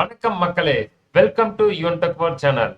வணக்கம் மக்களே, welcome to Yuvan tech world channel.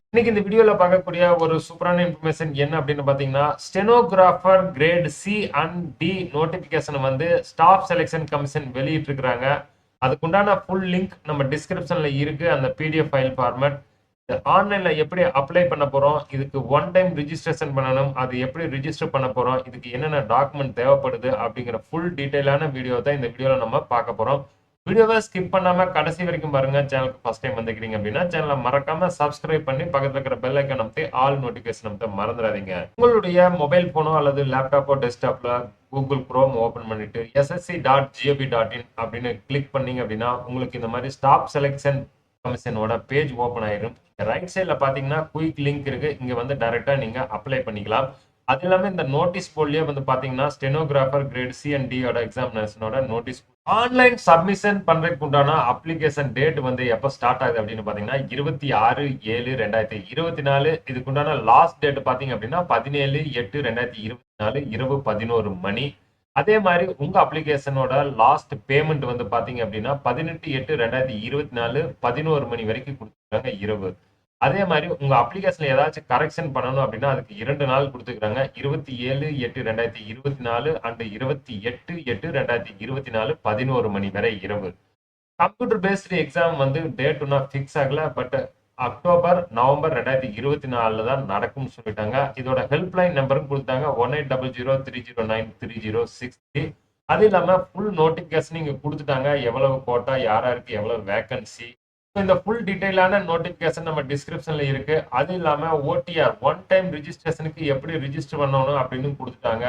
இன்னைக்கு இந்த வீடியோல பார்க்கக்கூடிய ஒரு சூப்பரான இன்ஃபர்மேஷன் என்ன அப்படின்னு பாத்தீங்கன்னா, stenographer grade C and D notification வந்து ஸ்டாஃப் செலெக்ஷன் கமிஷன் வெளியிட்டு இருக்காங்க. அதுக்குண்டான ஃபுல் லிங்க் நம்ம டிஸ்கிரிப்ஷன்ல இருக்கு. அந்த பிடிஎஃப் ஃபைல் ஃபார்மேட் ஆன்லைன்ல எப்படி அப்ளை பண்ண போறோம், இதுக்கு ஒன் டைம் ரிஜிஸ்ட்ரேஷன் பண்ணணும், அது எப்படி ரிஜிஸ்டர் பண்ண போறோம், இதுக்கு என்னென்ன டாக்குமெண்ட் தேவைப்படுது அப்படிங்கிற ஃபுல் டீடைலான வீடியோ தான் இந்த வீடியோல நம்ம பார்க்க போறோம். வீடியோவை ஸ்கிப் பண்ணாம கடைசி வரைக்கும் பாருங்க. சேனலுக்கு ஃபர்ஸ்ட் டைம் வந்துக்கிறீங்க அப்படின்னா சேனலை மறக்காம சப்ஸ்கிரைப் பண்ணி பக்கத்துல இருக்கிற பெல் ஐக்கான் அமைத்து ஆல் நோட்டிபிகேஷன் அமைத்து மறந்துடாதீங்க. உங்களுடைய மொபைல் போனோ அல்லது லேப்டாப்போ டெஸ்க்டாப்ல கூகுள் குரோம் ஓபன் பண்ணிட்டு ssc.gov.in அப்படின்னு கிளிக் பண்ணீங்க அப்படின்னா உங்களுக்கு இந்த மாதிரி ஸ்டாஃப் செலெக்ஷன் கமிஷனோட பேஜ் ஓபன் ஆயிரும். ரைட் சைட்ல பாத்தீங்கன்னா குயிக் லிங்க் இருக்கு. இங்க வந்து டைரக்டா நீங்க அப்ளை பண்ணிக்கலாம். அது இல்லாம இந்த நோட்டீஸ் போர்ட்லயே வந்து பாத்தீங்கன்னா stenographer grade C and D ஓட எக்ஸாமினேஷனோட நோட்டீஸ் ஆன்லைன் சப்மிஷன் பண்றதுக்கு உண்டான அப்ளிகேஷன் டேட் வந்து எப்ப ஸ்டார்ட் ஆகுது அப்படின்னு பாத்தீங்கன்னா 26/7/2024. இதுக்குண்டான லாஸ்ட் டேட் பாத்தீங்க அப்படின்னா 17/8/2024 இரவு 11 மணி. அதே மாதிரி உங்க அப்ளிகேஷனோட லாஸ்ட் பேமெண்ட் வந்து பாத்தீங்க அப்படின்னா 18/8/2024 11 மணி வரைக்கும் கொடுத்துருக்காங்க இரவு. அதே மாதிரி உங்க அப்ளிகேஷன்ல ஏதாச்சும் கரெக்ஷன் பண்ணணும் அப்படின்னா அதுக்கு 2 நாள் கொடுத்துருக்காங்க. 27/8/2024 அண்ட் 28/8/2024 11 மணி வரை இரவு. கம்ப்யூட்டர் பேஸ்டு எக்ஸாம் வந்து டேட் ஒன்னும் ஃபிக்ஸ் ஆகல. பட் அக்டோபர் நவம்பர் 2024 தான் நடக்கும்னு சொல்லிட்டாங்க. இதோட ஹெல்ப்லைன் நம்பரும் கொடுத்தாங்க 1800309306. அது இல்லாம ஃபுல் நோட்டிபிகேஷன் இங்க கொடுத்துட்டாங்க. எவ்வளவு கோட்டா, யாராருக்கு எவ்வளவு வேகன்சி, இந்த ஃபுல் டீடைலான நோட்டிபிகேஷன் நம்ம டிஸ்கிரிப்ஷன்ல இருக்கு. அது இல்லாம ஓடிஆர் ஒன் டைம் ரிஜிஸ்ட்ரேஷனுக்கு எப்படி ரிஜிஸ்டர் பண்ணணும் அப்படின்னு கொடுத்துட்டாங்க.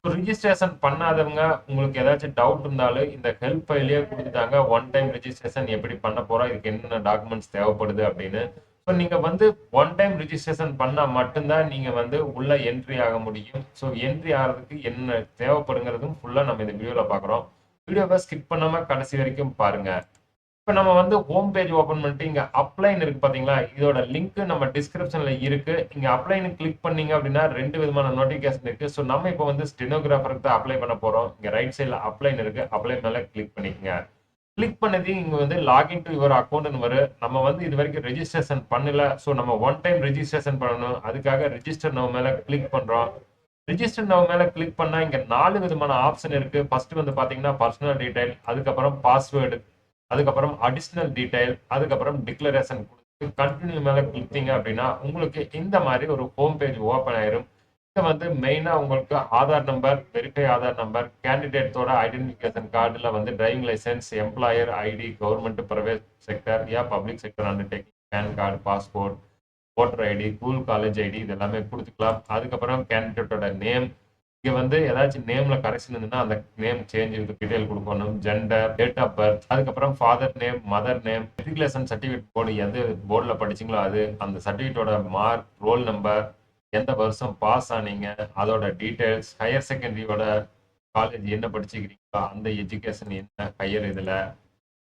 ரிஜிஸ்ட்ரேஷன் பண்ணாதவங்க உங்களுக்கு ஏதாச்சும் டவுட் இருந்தாலும் இந்த ஹெல்ப் ஃபைலே கொடுத்துட்டாங்க. ஒன் டைம் ரிஜிஸ்ட்ரேஷன் எப்படி பண்ண போறோம், இதுக்கு என்னென்ன டாக்குமெண்ட்ஸ் தேவைப்படுது அப்படின்னு. ஸோ நீங்க வந்து ஒன் டைம் ரிஜிஸ்ட்ரேஷன் பண்ணா மட்டும்தான் நீங்க வந்து உள்ள என்ட்ரி ஆக முடியும். ஸோ என்ட்ரி ஆகிறதுக்கு என்ன தேவைப்படுங்கிறதும் ஃபுல்லா நம்ம இந்த வீடியோல பாக்குறோம். வீடியோவை ஸ்கிப் பண்ணாம கடைசி வரைக்கும் பாருங்க. இப்போ நம்ம வந்து ஹோம் பேஜ் ஓபன் பண்ணிட்டு இங்க அப்ளைன் இருக்கு பாத்தீங்களா, இதோட லிங்க் நம்ம டிஸ்கிரிப்ஷன்ல இருக்கு. இங்க அப்ளைன் கிளிக் பண்ணீங்க அப்படின்னா 2 விதமான நோட்டிபிகேஷன் இருக்கு. ஸோ நம்ம இப்போ வந்து ஸ்டெனோகிராஃபருக்கு தான் அப்ளை பண்ண போறோம். இங்க ரைட் சைட்ல அப்ளைன் இருக்கு. அப்ளை மேல கிளிக் பண்ணிக்கங்க. கிளிக் பண்ணது இங்க வந்து லாகின் டு யுவர் அக்கௌண்ட்னு வரும். நம்ம வந்து இது வரைக்கும் ரெஜிஸ்ட்ரேஷன் பண்ணல. ஸோ நம்ம ஒன் டைம் ரெஜிஸ்ட்ரேஷன் பண்ணணும். அதுக்காக ரெஜிஸ்டர் நவ் மேல கிளிக் பண்றோம். ரிஜிஸ்டர் நவ் மேல கிளிக் பண்ணா இங்க 4 விதமான ஆப்ஷன் இருக்கு. ஃபர்ஸ்ட் வந்து பாத்தீங்கன்னா பர்சனல் டீடைல், அதுக்கப்புறம் பாஸ்வேர்டு, அதுக்கப்புறம் அடிஷனல் டீடைல், அதுக்கப்புறம் டிக்ளரேஷன் கொடுத்து கண்டினியூ மேல கிளிக்கிங்க அப்படின்னா உங்களுக்கு இந்த மாதிரி ஒரு ஹோம் பேஜ் ஓபன் ஆயிரும். இங்க வந்து மெயினா உங்களுக்கு Aadhaar number, verify Aadhaar number, கேண்டிடேட்டோட ஐடென்டிஃபிகேஷன் கார்டுல வந்து driving licence, employer ID, government, private sector யா public sector undertaking, PAN card, passport, voter ID, school college ID இது எல்லாமே கொடுத்துக்கலாம். அதுக்கப்புறம் கேண்டிடேட்டோட நேம், இங்க வந்து ஏதாச்சும் நேம்ல கரெக்ஷன் இருந்ததுன்னா அந்த நேம் சேஞ்ச் டீடைல் கொடுக்கணும். ஜெண்டர், டேட் ஆஃப் பர்த், அதுக்கப்புறம் father name, mother name, matriculation certificate board எந்த போர்டில் படிச்சீங்களோ அது, அந்த சர்டிஃபிகேட்டோட மார்க், ரோல் நம்பர், எந்த வருஷம் பாஸ் ஆனீங்க, அதோட டீடைல்ஸ், ஹையர் செகண்டரியோட காலேஜ் என்ன படிச்சுக்கிறீங்களோ அந்த எஜுகேஷன் என்ன ஹையர் இதுல,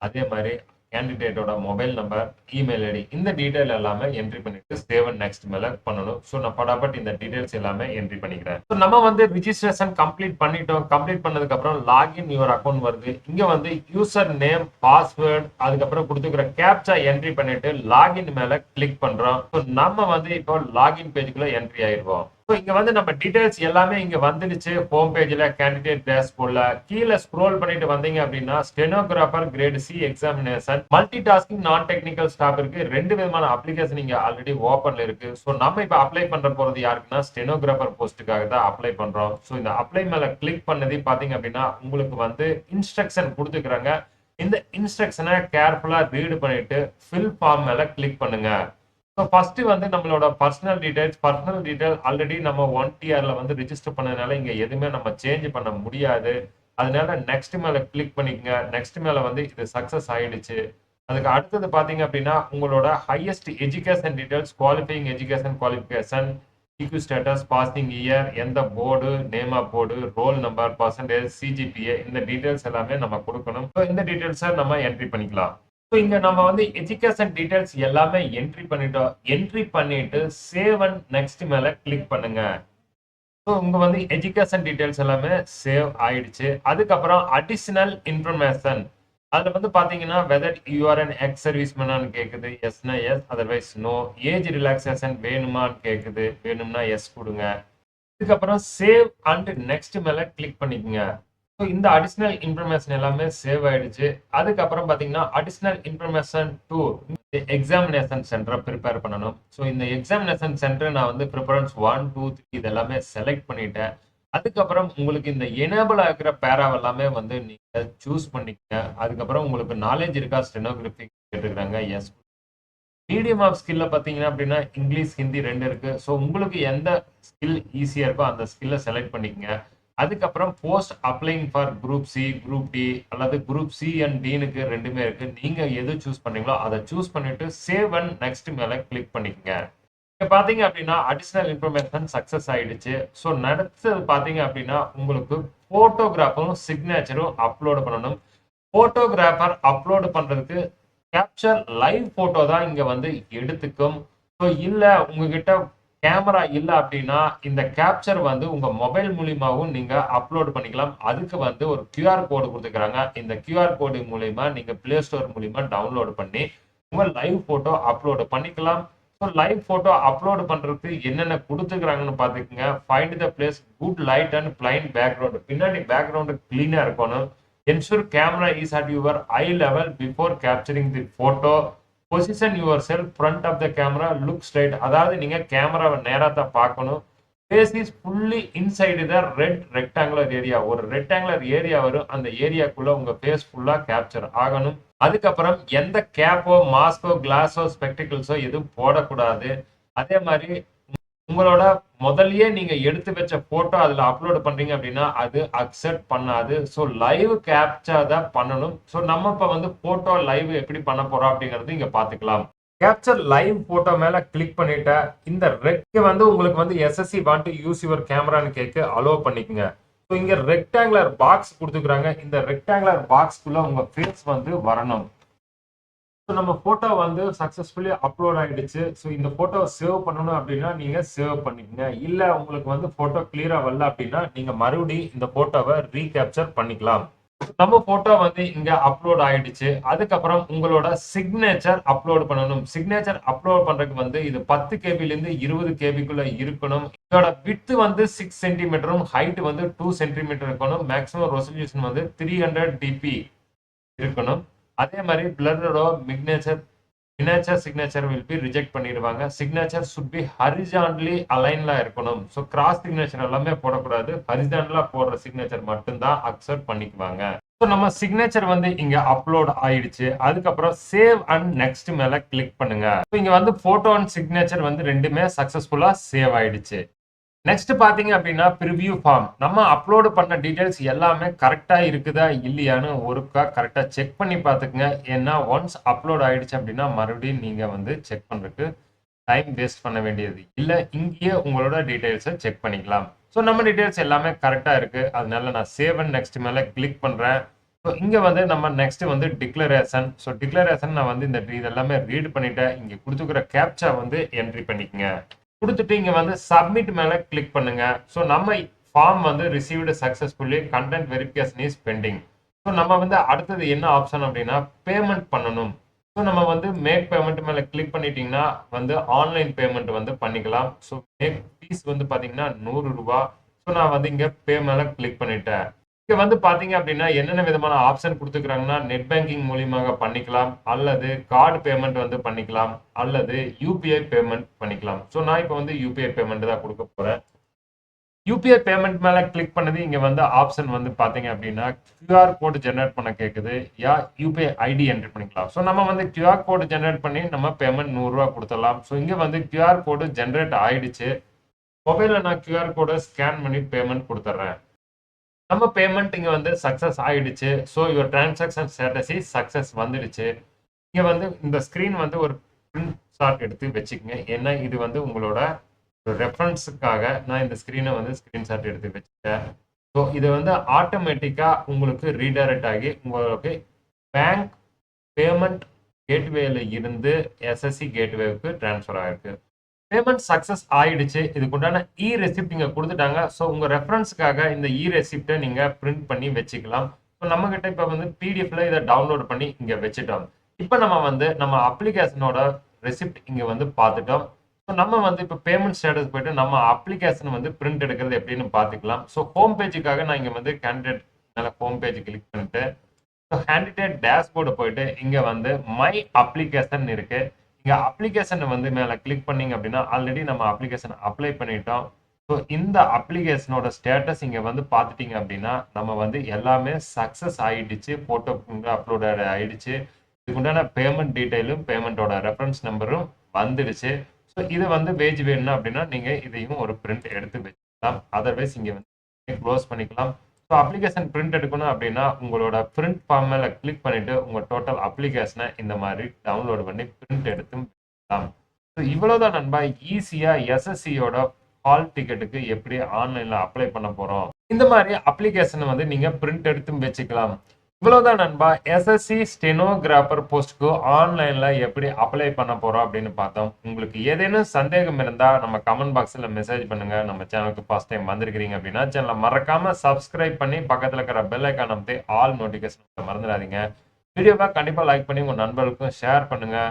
அதே மாதிரி கேண்டிடேட்டோட மொபைல் நம்பர், இமெயில் ஐடி, இந்த டீடைல் எல்லாமே என்ட்ரி பண்ணிட்டு சேவ் அண்ட் நெக்ஸ்ட் மேல பண்ணணும். ஸோ நான் படாபட் இந்த டீடைல்ஸ் எல்லாமே என்ட்ரி பண்ணிக்கிறேன். ஸோ நம்ம வந்து ரிஜிஸ்ட்ரேஷன் கம்ப்ளீட் பண்ணிட்டோம். கம்ப்ளீட் பண்ணதுக்கு அப்புறம் லாகின் யுவர் அக்கௌண்ட் வருது. இங்க வந்து யூசர் நேம், பாஸ்வேர்டு, அதுக்கப்புறம் கொடுத்துக்கிற கேப்சா என்ட்ரி பண்ணிட்டு லாகின் மேல கிளிக் பண்றோம். ஸோ நம்ம வந்து இப்போ லாகின் பேஜுக்குள்ள என்ட்ரி ஆயிருவோம். இங்க வந்து நம்ம டீடைல்ஸ் எல்லாமே இங்க வந்துடுச்சு. ஹோம் பேஜ்ல கேண்டிடேட் டேஷ்போர்ட்ல கீழே ஸ்க்ரோல் பண்ணிட்டு வந்தீங்க அப்படின்னா stenographer grade C examination multi tasking நான் டெக்னிக்கல் ஸ்டாஃப் இருக்கு. 2 விதமான அப்ளிகேஷன் இங்க ஆல்ரெடி ஓபன்ல இருக்கு. ஸோ நம்ம இப்ப அப்ளை பண்ற போறது யாருக்குன்னா ஸ்டெனோகிராஃபர் போஸ்ட்டுக்காக தான் அப்ளை பண்றோம். ஸோ இந்த அப்ளை மேல கிளிக் பண்ணது பாத்தீங்க அப்படின்னா உங்களுக்கு வந்து இன்ஸ்ட்ரக்ஷன் கொடுத்துக்கிறாங்க. இந்த இன்ஸ்ட்ரக்ஷனை கேர்ஃபுல்லா ரீட் பண்ணிட்டு ஃபில் ஃபார்ம் மேல கிளிக் பண்ணுங்க. ஸோ ஃபர்ஸ்ட் வந்து நம்மளோட பர்சனல் டீடைல் ஆல்ரெடி நம்ம 1TRல வந்து ரிஜிஸ்டர் பண்ணதுனால இங்க எதுவுமே நம்ம சேஞ்ச் பண்ண முடியாது. அதனால நெக்ஸ்ட் மேல கிளிக் பண்ணிக்கங்க. நெக்ஸ்ட் மேல வந்து இது சக்சஸ் ஆயிடுச்சு. அதுக்கு அடுத்தது பாத்தீங்க அப்படின்னா உங்களோட highest education details, qualifying education qualification, EQ status, passing year, எந்த board, name of board, roll number, percentage, CGPA, இந்த டீடைல்ஸ் எல்லாமே நம்ம கொடுக்கணும். ஸோ இந்த டீடைல்ஸை நம்ம என்ட்ரி பண்ணிக்கலாம். ஸோ இங்க நம்ம வந்து எஜுகேஷன் டீடைல்ஸ் எல்லாமே என்ட்ரி பண்ணிட்டோம். என்ட்ரி பண்ணிட்டு சேவ் அண்ட் நெக்ஸ்ட் மேல கிளிக் பண்ணுங்க. ஸோ இங்க வந்து எஜுகேஷன் டீடைல்ஸ் எல்லாமே சேவ் ஆயிடுச்சு. அதுக்கப்புறம் அடிஷனல் இன்ஃபர்மேஷன் அதுல வந்து பாத்தீங்கன்னா whether you are an ex service மேனான்னு கேக்குது. எஸ்னா yes, otherwise no. Age relaxation வேணுமான்னு கேக்குது. வேணும்னா எஸ் கொடுங்க. இதுக்கப்புறம் சேவ் அண்ட் நெக்ஸ்ட் மேல கிளிக் பண்ணிக்கங்க. ஸோ இந்த அடிஷனல் இன்ஃபர்மேஷன் எல்லாமே சேவ் ஆயிடுச்சு. அதுக்கப்புறம் பாத்தீங்கன்னா அடிஷனல் இன்ஃபர்மேஷன் 2 எக்ஸாமினேஷன் சென்டரை ப்ரிப்பேர் பண்ணணும். ஸோ இந்த எக்ஸாமினேஷன் சென்டர் நான் வந்து ப்ரிஃபரன்ஸ் 1, 2, 3 இதெல்லாமே செலக்ட் பண்ணிட்டேன். அதுக்கப்புறம் உங்களுக்கு இந்த எனேபிள் ஆகிற பேராவ் எல்லாமே வந்து நீங்க சூஸ் பண்ணிக்கங்க. அதுக்கப்புறம் உங்களுக்கு நாலேஜ் இருக்கா ஸ்டெனோகிராஃபி கேட்டுக்கிறாங்க. எஸ். மீடியம் ஆஃப் ஸ்கில்ல பார்த்தீங்கன்னா அப்படின்னா இங்கிலீஷ், ஹிந்தி 2 இருக்கு. ஸோ உங்களுக்கு எந்த ஸ்கில் ஈஸியா இருக்கோ அந்த ஸ்கில்லை செலக்ட் பண்ணிக்கங்க. அதுக்கப்புறம் post applying for group C, group D அல்லது குரூப் சி அண்ட் டீனுக்கு 2மே இருக்கு. நீங்க எது சூஸ் பண்றீங்களோ அதை சூஸ் பண்ணிட்டு சேவ் அண்ட் நெக்ஸ்ட் மேல கிளிக் பண்ணிக்கங்க. இங்க பாத்தீங்க அப்படின்னா அடிஷனல் இன்ஃபர்மேஷன் சக்சஸ் ஆயிடுச்சு. ஸோ அடுத்தது பாத்தீங்க அப்படின்னா உங்களுக்கு போட்டோகிராஃபரும் சிக்னேச்சரும் அப்லோட் பண்ணணும். போட்டோகிராஃபர் அப்லோட் பண்றதுக்கு கேப்சர் லைவ் போட்டோ தான் இங்க வந்து எடுத்துக்கும். ஸோ இல்ல உங்ககிட்ட கேமரா இல்ல அப்படின்னா இந்த கேப்சர் வந்து உங்க மொபைல் மூலியமாவும் நீங்க அப்லோட் பண்ணிக்கலாம். அதுக்கு வந்து ஒரு கியூஆர் கோடு கொடுத்துக்கிறாங்க. இந்த கியூஆர் கோடு மூலியமா நீங்க பிளே ஸ்டோர் மூலியமா டவுன்லோட் பண்ணி உங்க லைவ் போட்டோ அப்லோட் பண்ணிக்கலாம். ஸோ லைவ் போட்டோ அப்லோட் பண்றதுக்கு என்னென்ன கொடுத்துக்கிறாங்கன்னு பாத்துக்கோங்க. Find the place, good light and plain background. பின்னாடி பேக்ரவுண்ட் கிளீனா இருக்கணும். Ensure camera is at your eye level before capturing the photo. Position yourself front of the camera, look straight. அதாவது நீங்க கேமராவை நேரா தான் பார்க்கணும். Face is fully inside the red rectangular area. ஒரு ரெக்டாங்குலர் ஏரியா வரும். அந்த ஏரியாக்குள்ள உங்க ஃபேஸ் ஃபுல்லா கேப்சர் ஆகணும். அதுக்கப்புறம் எந்த கேப்போ, மாஸ்கோ, கிளாஸோ, ஸ்பெக்டிகல்ஸோ எதுவும் போடக்கூடாது. அதே மாதிரி உங்களோட முதல்லயே நீங்க எடுத்து வச்ச போட்டோ அதுல அப்லோட் பண்றீங்க அப்படின்னா அது அக்செப்ட் பண்ணாது. ஸோ லைவ் கேப்சர் தான் பண்ணணும். ஸோ நம்ம இப்ப வந்து போட்டோ லைவ் எப்படி பண்ண போறோம் அப்படிங்கறது இங்க பாத்துக்கலாம். கேப்சர் லைவ் போட்டோ மேல கிளிக் பண்ணிட்ட இந்த ரெக் வந்து உங்களுக்கு வந்து SSC want to use your கேமரான்னு கேட்க அலோவ் பண்ணிக்கங்க. ஸோ இங்க ரெக்டாங்குலர் பாக்ஸ் கொடுத்துக்கிறாங்க. இந்த ரெக்டாங்குலர் பாக்ஸ்க்குள்ள உங்க ஃபேஸ் வந்து வரணும். ஸோ நம்ம போட்டோ வந்து சக்சஸ்ஃபுல்லி அப்லோட் ஆயிடுச்சு. ஸோ இந்த போட்டோவை சேவ் பண்ணணும் அப்படின்னா நீங்க சேவ் பண்ணிக்கங்க. இல்ல உங்களுக்கு வந்து போட்டோ கிளியரா வரல அப்படின்னா நீங்க மறுபடியும் இந்த போட்டோவை ரீகேப்சர் பண்ணிக்கலாம். நம்ம போட்டோ வந்து இங்க அப்லோட் ஆயிடுச்சு. அதுக்கப்புறம் உங்களோட சிக்னேச்சர் அப்லோட் பண்ணணும். சிக்னேச்சர் அப்லோட் பண்றதுக்கு வந்து இது 10 கேபில இருந்து 20 கேபிக்குள்ள இருக்கணும். இதோட விட்த் வந்து 6 சென்டிமீட்டரும் ஹைட் வந்து 2 சென்டிமீட்டர் இருக்கணும். மேக்ஸிமம் ரெசல்யூஷன் வந்து 300 dp இருக்கணும். அதே மாதிரி பிளரோட மினேச்சர் சிக்னேச்சர் வில் பி ரிஜெக்ட் பண்ணிடுவாங்க. சிக்னேச்சர் சுட் பி ஹரிசான்டலி அலைன்ல இருக்கணும். ஸோ கிராஸ் சிக்னேச்சர் எல்லாமே போடக்கூடாது. ஹரிசான்டலா போடுற சிக்னேச்சர் மட்டும்தான் அக்செப்ட் பண்ணிக்குவாங்க. ஸோ நம்ம சிக்னேச்சர் வந்து இங்க அப்லோட் ஆயிடுச்சு. அதுக்கப்புறம் சேவ் அண்ட் நெக்ஸ்ட் மேல கிளிக் பண்ணுங்க. இங்க வந்து போட்டோ அண்ட் சிக்னேச்சர் வந்து ரெண்டுமே சக்சஸ்ஃபுல்லா சேவ் ஆயிடுச்சு. நெக்ஸ்ட் பாத்தீங்க அப்படின்னா ப்ரிவ்யூ ஃபார்ம். நம்ம அப்லோடு பண்ண டீடைல்ஸ் எல்லாமே கரெக்டா இருக்குதா இல்லையான்னு ஒருக்கா கரெக்டா செக் பண்ணி பார்த்துக்குங்க. ஏன்னா ஒன்ஸ் அப்லோட் ஆயிடுச்சு அப்படின்னா மறுபடியும் நீங்க வந்து செக் பண்றதுக்கு டைம் வேஸ்ட் பண்ண வேண்டியது இல்ல. இங்கேயே உங்களோட டீடைல்ஸை செக் பண்ணிக்கலாம். ஸோ நம்ம டீடைல்ஸ் எல்லாமே கரெக்டா இருக்கு. அதனால நான் சேவ் அண்ட் நெக்ஸ்ட் மேல கிளிக் பண்றேன். ஸோ இங்க வந்து நம்ம நெக்ஸ்ட் வந்து டிக்ளரேஷன். ஸோ டிக்ளரேஷன் நான் வந்து இந்த இதெல்லாமே ரீட் பண்ணிட்டேன். இங்க கொடுத்துக்கிற கேப்சா வந்து என்ட்ரி பண்ணிக்கங்க. கொடுத்துட்டு இங்க வந்து சப்மிட் மேல கிளிக் பண்ணுங்க. ஸோ நம்ம ஃபார்ம் வந்து received successfully, content verification is bending. So நம்ம வந்து அடுத்தது என்ன ஆப்ஷன் அப்படின்னா பேமெண்ட் பண்ணணும். ஸோ நம்ம வந்து மேக் பேமெண்ட் மேல கிளிக் பண்ணிட்டீங்கன்னா வந்து ஆன்லைன் பேமெண்ட் வந்து பண்ணிக்கலாம். ஸோ மேக் ஃபீஸ் வந்து பாத்தீங்கன்னா 100 ரூபாய். ஸோ நான் வந்து இங்க பே மேல கிளிக் பண்ணிட்டேன். இங்க வந்து பாத்தீங்க அப்படின்னா என்னென்ன விதமான ஆப்ஷன் கொடுத்துக்கிறாங்கன்னா நெட் பேங்கிங் மூலியமாக பண்ணிக்கலாம், அல்லது கார்டு பேமெண்ட் வந்து பண்ணிக்கலாம், அல்லது யூபிஐ பேமெண்ட் பண்ணிக்கலாம். ஸோ நான் இப்போ வந்து யூபிஐ பேமெண்ட் தான் கொடுக்க போறேன். யூபிஐ பேமெண்ட் மேல கிளிக் பண்ணது இங்க வந்து ஆப்ஷன் வந்து பாத்தீங்க அப்படின்னா கியூஆர் கோடு ஜெனரேட் பண்ண கேக்குது. யா யூபிஐ ஐடி என்டர் பண்ணிக்கலாம். ஸோ நம்ம வந்து கியூஆர் கோடு ஜெனரேட் பண்ணி நம்ம பேமெண்ட் 100 ரூபாய் கொடுத்துடலாம். ஸோ இங்க வந்து கியூஆர் கோடு ஜெனரேட் ஆயிடுச்சு. மொபைல்ல நான் கியூஆர் கோடை ஸ்கேன் பண்ணி பேமெண்ட் கொடுத்துட்றேன். நம்ம பேமெண்ட் இங்க வந்து சக்சஸ் ஆயிடுச்சு. So your transaction status is success வந்துடுச்சு. இங்க வந்து இந்த ஸ்கிரீன் வந்து ஒரு பிரிண்ட் ஷாட் எடுத்து வச்சுக்கோங்க. ஏன்னா இது வந்து உங்களோட ரெஃபரன்ஸுக்காக நான் இந்த ஸ்கிரீனை வந்து ஸ்கிரீன்ஷாட் எடுத்து வச்சுட்டேன். ஸோ இது வந்து ஆட்டோமேட்டிக்கா உங்களுக்கு ரீடைரக்ட் ஆகி உங்களுக்கு பேங்க் பேமெண்ட் கேட்வேல இருந்து எஸ்எஸ்சி கேட்வேவுக்கு ட்ரான்ஸ்ஃபர் ஆயிருக்கு. பேமெண்ட் சக்சஸ் ஆயிடுச்சு. இதுக்குண்டான இ ரெசிப்ட் இங்க குடுத்துட்டாங்க. ஸோ உங்க ரெஃபரன்ஸ்க்காக இந்த இ ரெசிப்ட்ட நீங்க பிரிண்ட் பண்ணி வச்சுக்கலாம். ஸோ நம்மகிட்ட இப்ப வந்து பிடிஎஃப்ல இத டவுன்லோட் பண்ணி இங்க வச்சுட்டோம். இப்ப நம்ம வந்து நம்ம அப்ளிகேஷனோட ரெசிப்ட் இங்க வந்து பார்த்துட்டோம். ஸோ நம்ம வந்து இப்ப பேமெண்ட் ஸ்டேட்டஸ் போயிட்டு நம்ம அப்ளிகேஷன் வந்து பிரிண்ட் எடுக்கிறது எப்படின்னு பார்த்துக்கலாம். ஸோ ஹோம் பேஜுக்காக நான் இங்க வந்து கேண்டிடேட் மேல ஹோம் பேஜ் கிளிக் பண்ணிட்டு கேண்டிடேட் டேஷ்போர்டு போயிட்டு இங்க வந்து மை அப்ளிகேஷன் இருக்கு. இங்க அப்ளிகேஷன் வந்து மேல கிளிக் பண்ணீங்க அப்படின்னா ஆல்ரெடி நம்ம அப்ளிகேஷன் அப்ளை பண்ணிட்டோம். ஸோ இந்த அப்ளிகேஷனோட ஸ்டேட்டஸ் இங்க வந்து பார்த்துட்டீங்க அப்படின்னா நம்ம வந்து எல்லாமே சக்சஸ் ஆயிடுச்சு. போட்டோ அப்லோட் ஆயிடுச்சு. இதுக்குண்டான பேமெண்ட் டீடைலும் பேமெண்டோட ரெஃபரன்ஸ் நம்பரும் வந்துடுச்சு. ஸோ இது வந்து பேஜ் வேணும் அப்படின்னா நீங்க இதையும் ஒரு பிரிண்ட் எடுத்து வச்சுக்கலாம். அதர்வைஸ் இங்க வந்து க்ளோஸ் பண்ணிக்கலாம். ஸோ அப்ளிகேஷன் பிரிண்ட் எடுக்கணும் அப்படின்னா உங்களோட பிரிண்ட் ஃபார்ம் மேல கிளிக் பண்ணிட்டு உங்க டோட்டல் அப்ளிகேஷனை இந்த மாதிரி டவுன்லோட் பண்ணி பிரிண்ட் எடுத்து வைக்கலாம். ஸோ இவ்வளவுதான் நண்பா, ஈஸியா எஸ்எஸ்சியோட ஹால் டிக்கெட்டுக்கு எப்படி ஆன்லைன்ல அப்ளை பண்ண போறோம். இந்த மாதிரி அப்ளிகேஷனை வந்து நீங்க பிரிண்ட் எடுத்து வச்சுக்கலாம். இவ்வளவுதான் நண்பா, எஸ்எஸ்சி ஸ்டெனோகிராஃபர் போஸ்ட்க்கு ஆன்லைன்ல எப்படி அப்ளை பண்ண போறோம் அப்படின்னு பார்த்தோம். உங்களுக்கு ஏதேனும் சந்தேகம் இருந்தா நம்ம கமெண்ட் பாக்ஸ்ல மெசேஜ் பண்ணுங்க. நம்ம சேனலுக்கு ஃபர்ஸ்ட் டைம் வந்திருக்கீங்க அப்படின்னா சேனலை மறக்காம சப்ஸ்கிரைப் பண்ணி பக்கத்துல இருக்கிற பெல் ஐக்கான் அமைத்து ஆல் நோட்டிபிகேஷன் மறந்துடாதீங்க. வீடியோவை கண்டிப்பா லைக் பண்ணி உங்க நண்பர்களுக்கும் ஷேர் பண்ணுங்க.